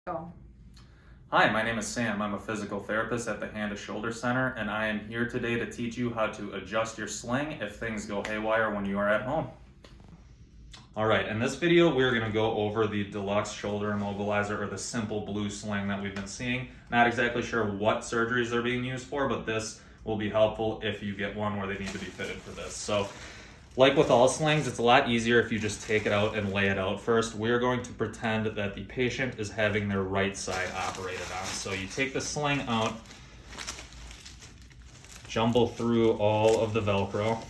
Go. Hi, my name is Sam. I'm a physical therapist at the Hand to Shoulder Center, and I am here today to teach you how to adjust your sling if things go haywire when you are at home. All right, in this video, we're gonna go over the deluxe shoulder immobilizer, or the Simple Blue sling that we've been seeing. Not exactly sure what surgeries they're being used for, but this will be helpful if you get one where they need to be fitted for this. So, like with all slings, it's a lot easier if you just take it out and lay it out first. We're going to pretend that the patient is having their right side operated on. So you take the sling out, jumble through all of the Velcro,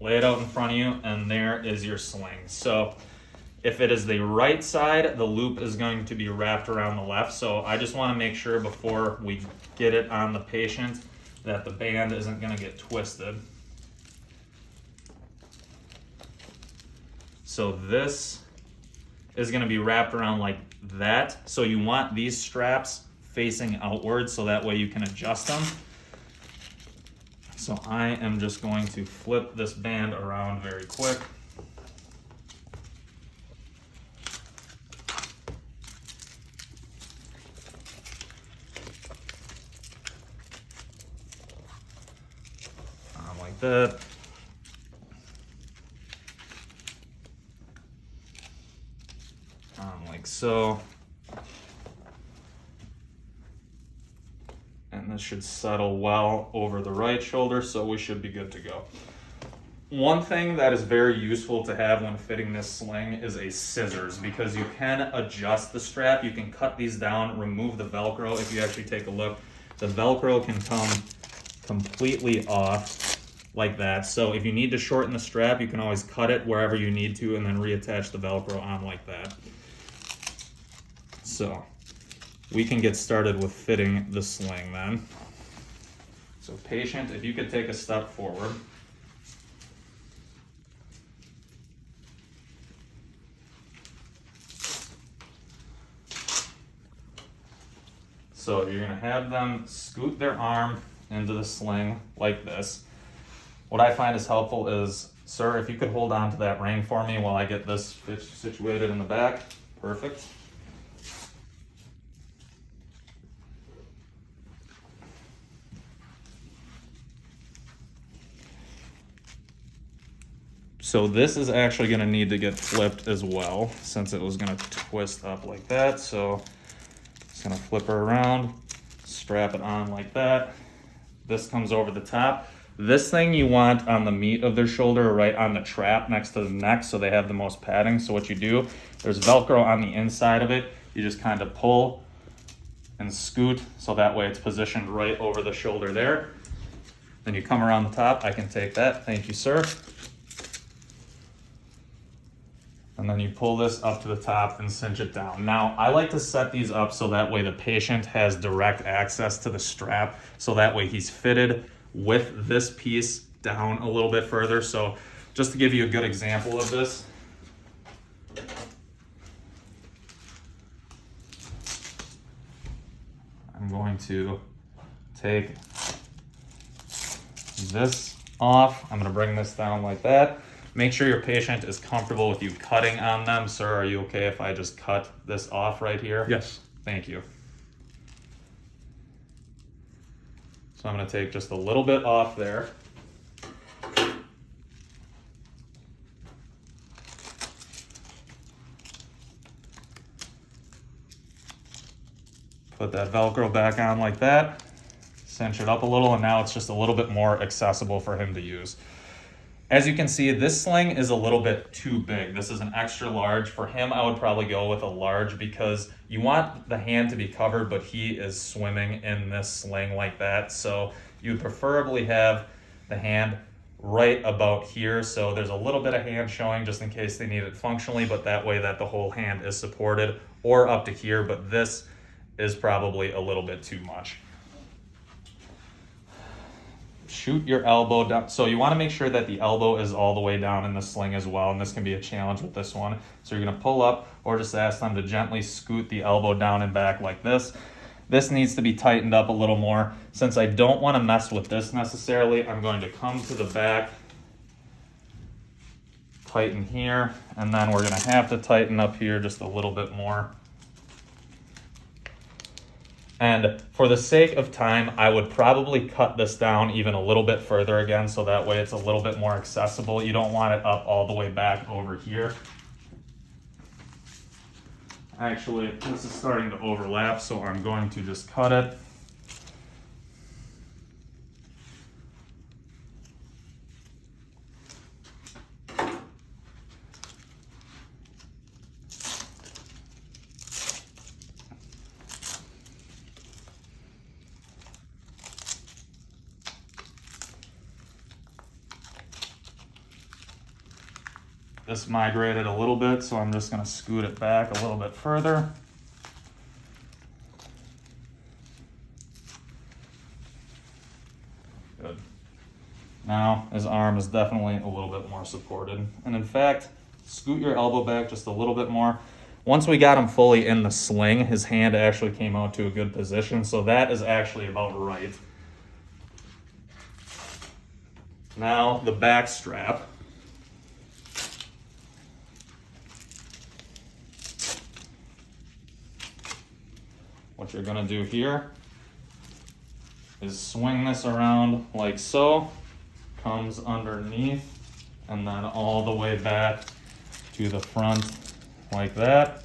lay it out in front of you, and there is your sling. So if it is the right side, the loop is going to be wrapped around the left. So I just want to make sure before we get it on the patient that the band isn't going to get twisted. So this is going to be wrapped around like that. So you want these straps facing outward so that way you can adjust them. So I am just going to flip this band around very quick. Like that. Like so. And this should settle well over the right shoulder, so we should be good to go. One thing that is very useful to have when fitting this sling is a scissors, because you can adjust the strap. You can cut these down, remove the Velcro. If you actually take a look, the Velcro can come completely off like that. So if you need to shorten the strap, you can always cut it wherever you need to and then reattach the Velcro on like that. So we can get started with fitting the sling then. So patient, if you could take a step forward. So you're gonna have them scoot their arm into the sling like this. What I find is helpful is, sir, if you could hold on to that ring for me while I get this situated in the back. Perfect. So this is actually going to need to get flipped as well, since it was going to twist up like that. So just going to flip her around, strap it on like that. This comes over the top. This thing you want on the meat of their shoulder, right on the trap next to the neck, so they have the most padding. So what you do, there's Velcro on the inside of it. You just kind of pull and scoot, so that way it's positioned right over the shoulder there. Then you come around the top. I can take that. Thank you, sir. And then you pull this up to the top and cinch it down. Now, I like to set these up so that way the patient has direct access to the strap, so that way he's fitted with this piece down a little bit further. So just to give you a good example of this, I'm going to take this off. I'm going to bring this down like that. Make sure your patient is comfortable with you cutting on them. Sir, are you okay if I just cut this off right here? Yes. Thank you. So I'm going to take just a little bit off there. Put that Velcro back on like that. Cinch it up a little, and now it's just a little bit more accessible for him to use. As you can see, this sling is a little bit too big. This is an extra large. For him, I would probably go with a large, because you want the hand to be covered, but he is swimming in this sling like that. So you'd preferably have the hand right about here. So there's a little bit of hand showing just in case they need it functionally, but that way that the whole hand is supported, or up to here, but this is probably a little bit too much. Shoot your elbow down. So you want to make sure that the elbow is all the way down in the sling as well, and this can be a challenge with this one. So you're going to pull up, or just ask them to gently scoot the elbow down and back like this. This needs to be tightened up a little more. Since I don't want to mess with this necessarily, I'm going to come to the back tighten here, and then we're gonna have to tighten up here just a little bit more. And for the sake of time, I would probably cut this down even a little bit further again, so that way it's a little bit more accessible. You don't want it up all the way back over here. Actually, this is starting to overlap, so I'm going to just cut it. This migrated a little bit, so I'm just going to scoot it back a little bit further. Good. Now his arm is definitely a little bit more supported. And in fact, scoot your elbow back just a little bit more. Once we got him fully in the sling, his hand actually came out to a good position, so that is actually about right. Now the back strap. What you're gonna do here is swing this around like so, comes underneath, and then all the way back to the front like that.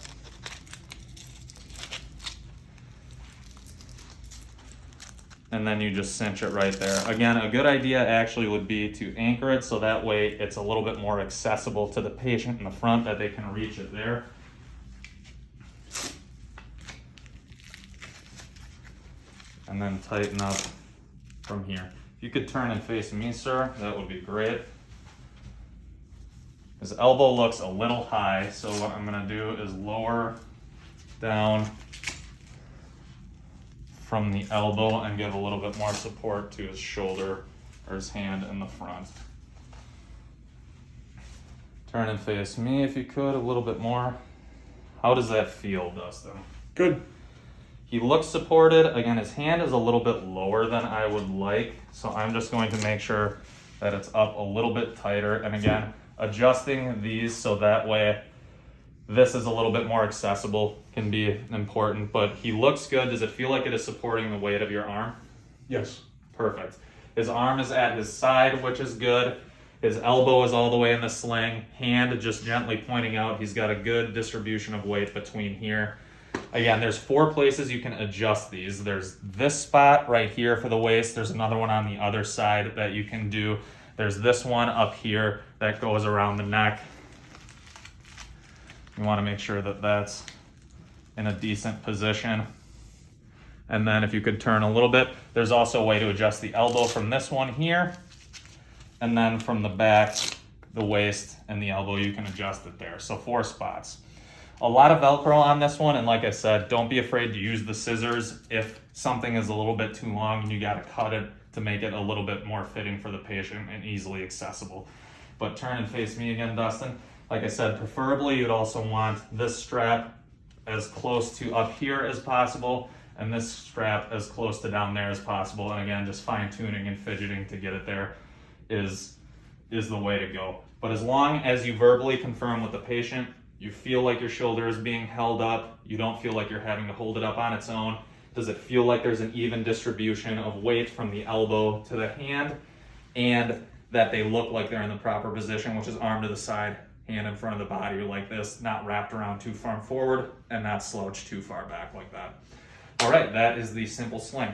And then you just cinch it right there. Again, a good idea actually would be to anchor it so that way it's a little bit more accessible to the patient in the front, that they can reach it there. And then tighten up from here. If you could turn and face me, sir, that would be great. His elbow looks a little high, so what I'm gonna do is lower down from the elbow and give a little bit more support to his shoulder or his hand in the front. Turn and face me if you could, a little bit more. How does that feel, Dustin? Good. He looks supported. Again, his hand is a little bit lower than I would like, so I'm just going to make sure that it's up a little bit tighter. And again, adjusting these so that way this is a little bit more accessible can be important, but he looks good. Does it feel like it is supporting the weight of your arm? Yes. Perfect. His arm is at his side, which is good. His elbow is all the way in the sling. Hand just gently pointing out. He's got a good distribution of weight between here. Again, there's 4 places you can adjust these. There's this spot right here for the waist. There's another one on the other side that you can do. There's this one up here that goes around the neck. You want to make sure that that's in a decent position. And then if you could turn a little bit, there's also a way to adjust the elbow from this one here. And then from the back, the waist and the elbow, you can adjust it there. So 4 spots. A lot of Velcro on this one, and like I said, don't be afraid to use the scissors if something is a little bit too long and you got to cut it to make it a little bit more fitting for the patient and easily accessible. But turn and face me again, Dustin. Like I said, preferably you'd also want this strap as close to up here as possible and this strap as close to down there as possible. And again, just fine tuning and fidgeting to get it there is the way to go. But as long as you verbally confirm with the patient, you feel like your shoulder is being held up, you don't feel like you're having to hold it up on its own. Does it feel like there's an even distribution of weight from the elbow to the hand, and that they look like they're in the proper position, which is arm to the side, hand in front of the body like this, not wrapped around too far forward and not slouched too far back like that. All right, that is the Simple Sling.